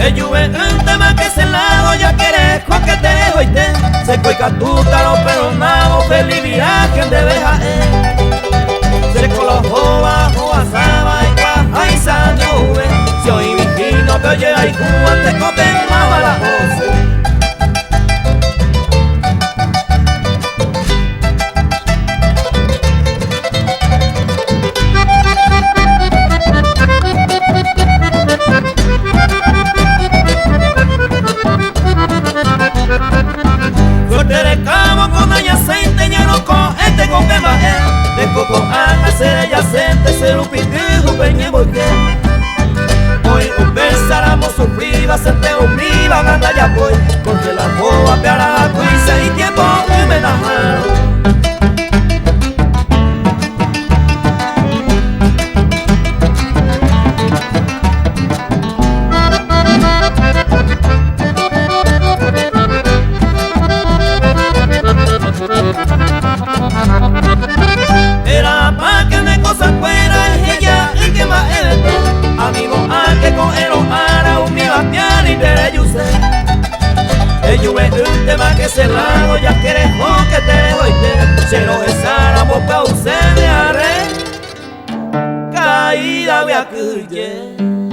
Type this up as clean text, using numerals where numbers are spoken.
Ello es un tema que se lado ya querés coqueteo y te se coica tuta los peronados feliz viaje de bejae se colojó bajo asaba y cuaja y sanube si hoy vigino que oye hay te copen más a la voz. De coco a ser yacente se lo pidió peñe porque hoy un besáramos sufriba se te obliga anda ya voy porque la boa peara cuisa y tiempo que me da era pa' que de cosas fuera ella y que más es amigo a que con el ojara un mi bastián y te yuse ello es un tema que cerrado ya quieres que te doy se lo besáramos pa' usted de arre caída voy a cuye.